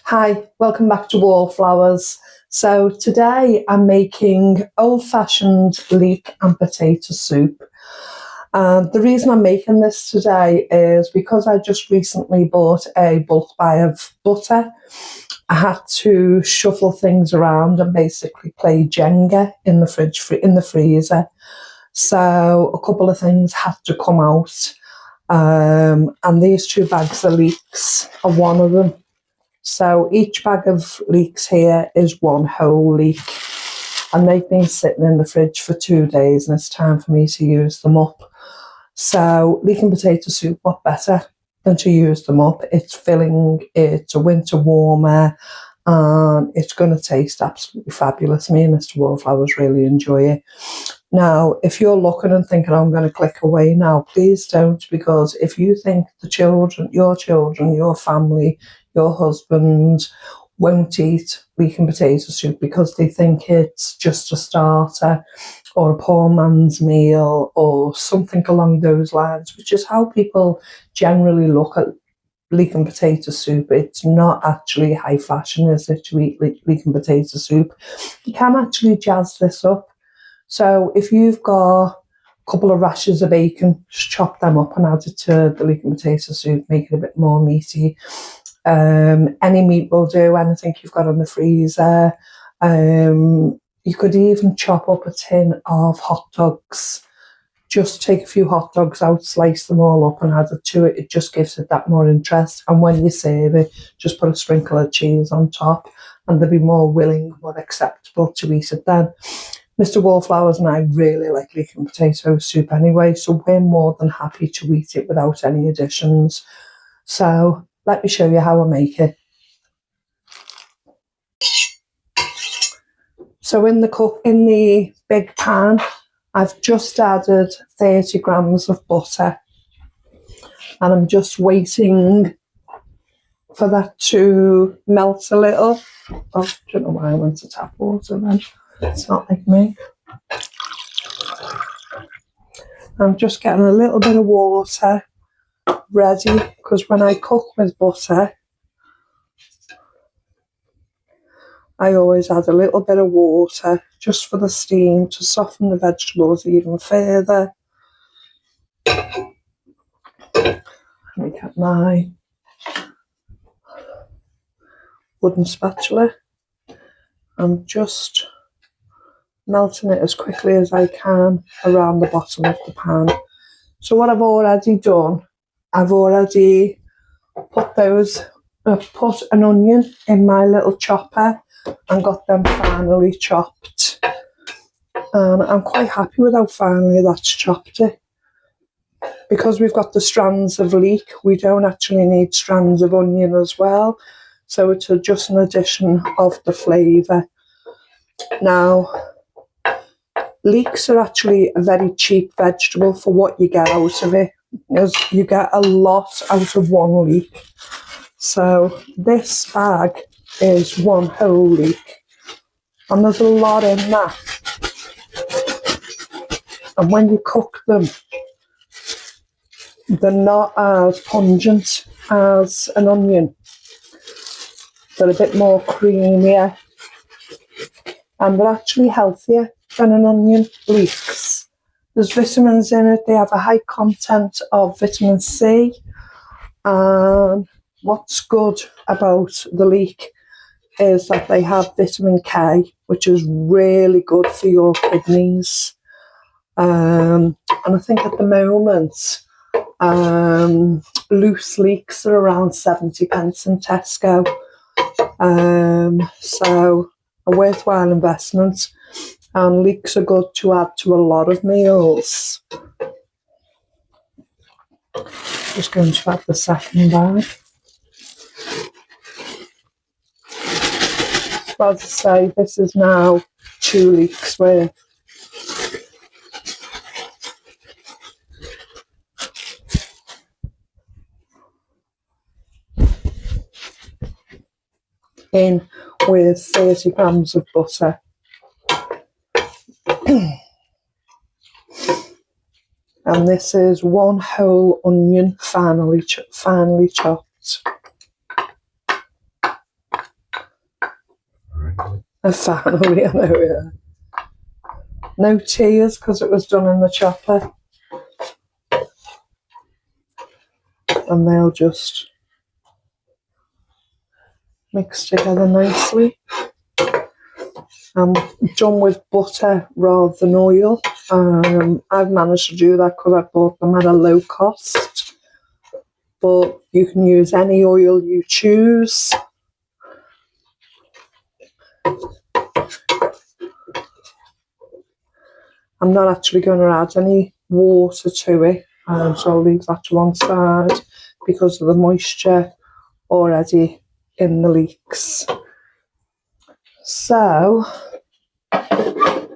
Hi, welcome back to Wallflowers. So today I'm making old-fashioned leek and potato soup. And the reason I'm making this today is because I just recently bought a bulk buy of butter. I had to shuffle things around and basically play Jenga in the in the freezer. So a couple of things had to come out. And these two bags of leeks are one of them. So each bag of leeks here is one whole leek, and they've been sitting in the fridge for 2 days, and it's time for me to use them up. So leek and potato soup, what better than to use them up? It's filling, it's a winter warmer, and it's going to taste absolutely fabulous. Me and Mr. Wallflowers really enjoy it. Now, if you're looking and thinking, I'm going to click away now, please don't, because if you think your family, your husband won't eat leek and potato soup because they think it's just a starter or a poor man's meal or something along those lines, which is how people generally look at leek and potato soup. It's not actually high fashion, is it, to eat leek and potato soup? You can actually jazz this up. So if you've got a couple of rashers of bacon, just chop them up and add it to the leek and potato soup, make it a bit more meaty. Any meat will do, anything you've got in the freezer. You could even chop up a tin of hot dogs. Just take a few hot dogs out, slice them all up and add it to it. It just gives it that more interest. And when you serve it, just put a sprinkle of cheese on top and they'll be more willing, more acceptable to eat it then. Mr. Wallflowers and I really like leek and potato soup anyway, so we're more than happy to eat it without any additions. So let me show you how I make it. So in the big pan, I've just added 30 grams of butter, and I'm just waiting for that to melt a little. Oh, I don't know why I went to tap water then. It's not like me. I'm just getting a little bit of water ready, because when I cook with butter, I always add a little bit of water just for the steam to soften the vegetables even further. Let me get my wooden spatula. I'm just melting it as quickly as I can around the bottom of the pan. So what I've already done, I've already put an onion in my little chopper and got them finely chopped. And I'm quite happy with how finely that's chopped it. Because we've got the strands of leek, we don't actually need strands of onion as well. So it's just an addition of the flavour. Now, leeks are actually a very cheap vegetable for what you get out of it, because you get a lot out of one leek. So this bag is one whole leek, and there's a lot in that. And when you cook them, they're not as pungent as an onion. They're a bit more creamier, and they're actually healthier than an onion. Leeks, there's vitamins in it. They have a high content of vitamin C. And what's good about the leek is that they have vitamin K, which is really good for your kidneys. And I think at the moment, loose leeks are around 70 pence in Tesco. So a worthwhile investment, and leeks are good to add to a lot of meals. Just going to add the second bag. So as I say, this is now 2 leeks worth. In with 30 grams of butter. And this is one whole onion finely chopped. Finally, I know, yeah. No tears because it was done in the chopper. And they'll just mix together nicely. I'm done with butter rather than oil. I've managed to do that because I bought them at a low cost. But you can use any oil you choose. I'm not actually going to add any water to it, so I'll leave that to one side because of the moisture already in the leeks. So I've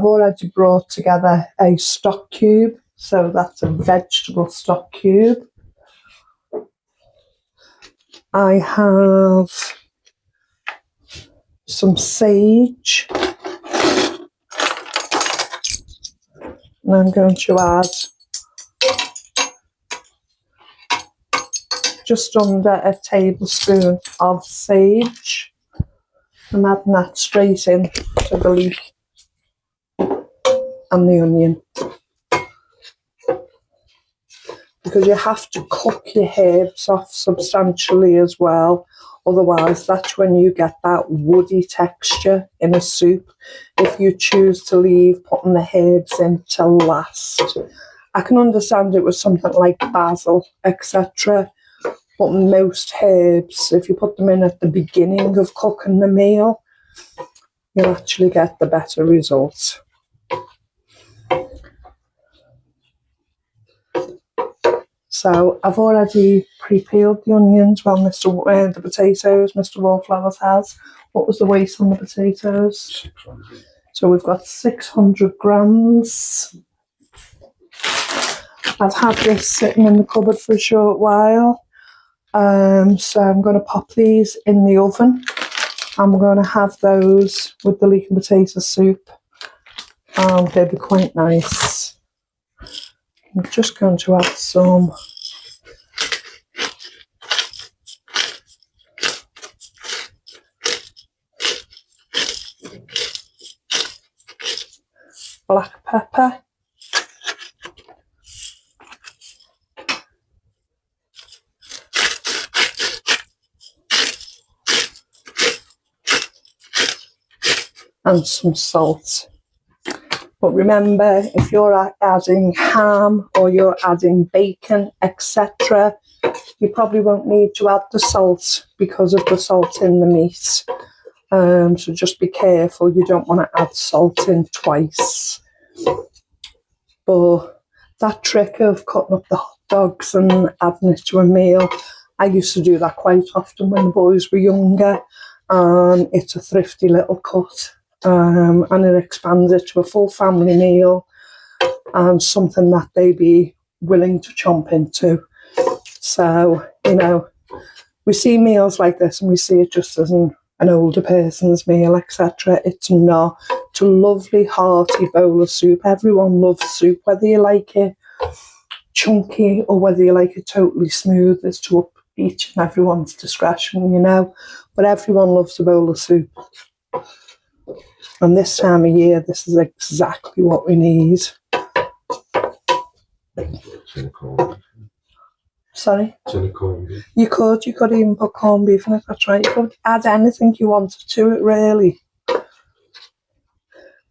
already brought together a stock cube, so that's a vegetable stock cube. I have some sage, and I'm going to add just under a tablespoon of sage. I'm adding that straight in to the leek and the onion, because you have to cook your herbs off substantially as well, otherwise that's when you get that woody texture in a soup. If you choose to leave putting the herbs in till last, I can understand it with something like basil, etc., but most herbs, if you put them in at the beginning of cooking the meal, you'll actually get the better results. So I've already pre-peeled the onions. Well, the potatoes, Mr. Wallflowers has. What was the weight on the potatoes? 600. So we've got 600 grams. I've had this sitting in the cupboard for a short while. So I'm going to pop these in the oven. I'm going to have those with the leek and potato soup. They'll be quite nice. I'm just going to add some black pepper. And some salt. But remember, if you're adding ham or you're adding bacon, etc., you probably won't need to add the salt because of the salt in the meat. So just be careful, you don't want to add salt in twice. But that trick of cutting up the hot dogs and adding it to a meal, I used to do that quite often when the boys were younger. It's a thrifty little cut. And it expands it to a full family meal and something that they'd be willing to chomp into. So, you know, we see meals like this and we see it just as an older person's meal, etc. It's not. It's a lovely, hearty bowl of soup. Everyone loves soup, whether you like it chunky or whether you like it totally smooth. It's to each and everyone's discretion, you know. But everyone loves a bowl of soup. And this time of year, this is exactly what we need. Sorry? You could even put corned beef in it, that's right. You could add anything you wanted to it, really.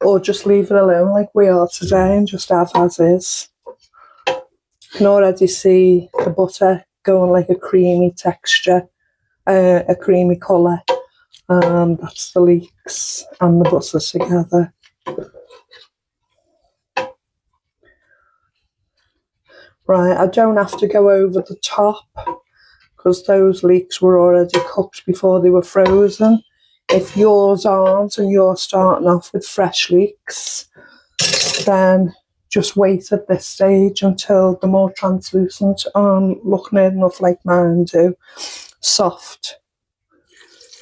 Or just leave it alone like we are today and just have as is. You can already see the butter going like a creamy texture, a creamy colour. That's the leeks and the butter together. Right, I don't have to go over the top because those leeks were already cooked before they were frozen. If yours aren't and you're starting off with fresh leeks, then just wait at this stage until they're more translucent and look near enough like mine do, soft.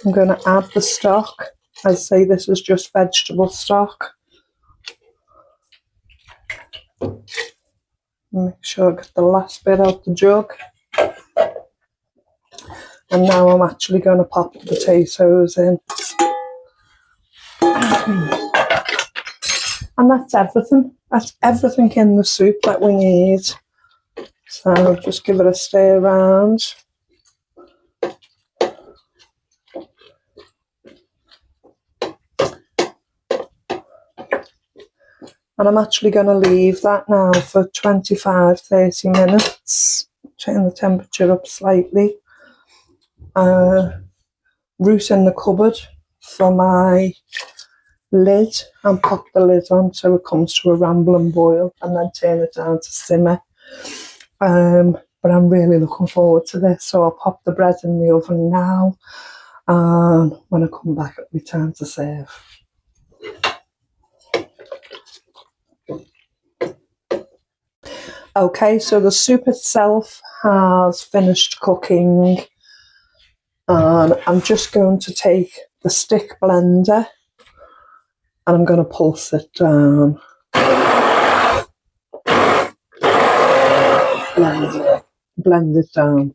I'm going to add the stock. I say this is just vegetable stock. Make sure I get the last bit out the jug. And now I'm actually going to pop the potatoes in. And that's everything. That's everything in the soup that we need. So just give it a stir around. And I'm actually going to leave that now for 25-30 minutes. Turn the temperature up slightly. Root in the cupboard for my lid and pop the lid on so it comes to a rambling boil, and then turn it down to simmer. But I'm really looking forward to this, so I'll pop the bread in the oven now, and when I come back it'll be time to serve. Okay, so the soup itself has finished cooking, and I'm just going to take the stick blender and I'm going to pulse it down. Blend it down.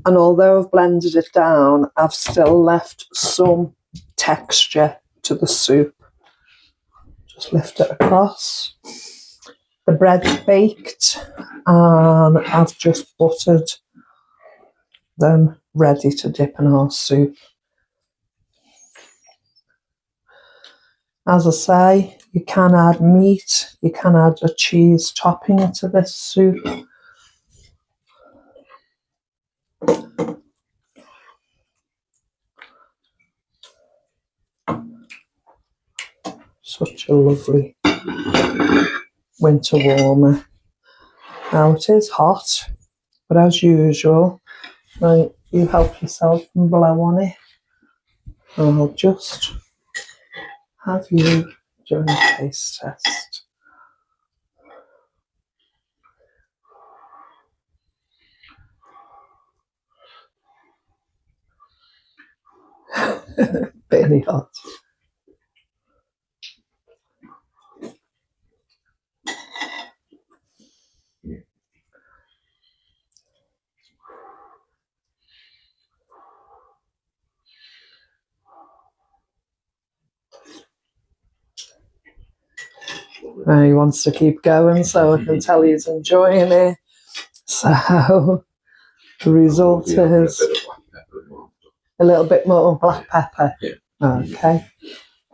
And although I've blended it down, I've still left some texture to the soup. Just lift it across. The bread's baked and I've just buttered them ready to dip in our soup. As I say, you can add meat, you can add a cheese topping to this soup. Such a lovely winter warmer. Now it is hot, but as usual, right, you help yourself and blow on it. And I'll just have you do a taste test. Really hot. He wants to keep going, so I can tell he's enjoying it. So the result is a little bit more black pepper. Yeah. Okay,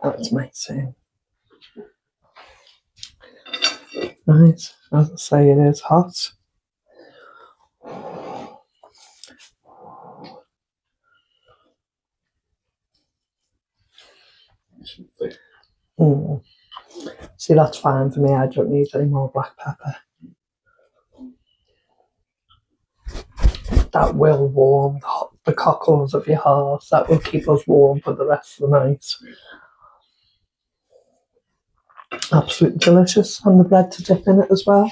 that's amazing. Right, as I say, it is hot. See, that's fine for me. I don't need any more black pepper. That will warm the cockles of your heart. That will keep us warm for the rest of the night. Absolutely delicious, and the bread to dip in it as well.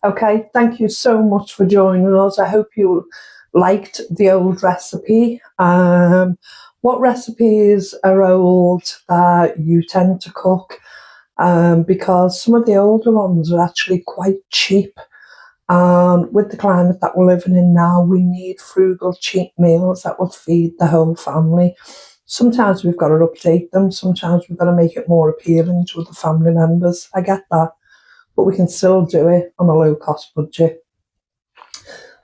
Okay, thank you so much for joining us. I hope you liked the old recipe. What recipes are old that you tend to cook? Because some of the older ones are actually quite cheap. With the climate that we're living in now, we need frugal, cheap meals that will feed the whole family. Sometimes we've got to update them. Sometimes we've got to make it more appealing to the family members. I get that. But we can still do it on a low-cost budget.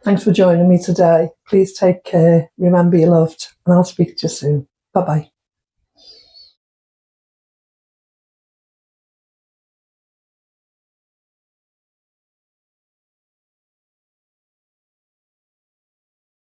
Thanks for joining me today. Please take care. Remember you're loved. And I'll speak to you soon. Bye-bye.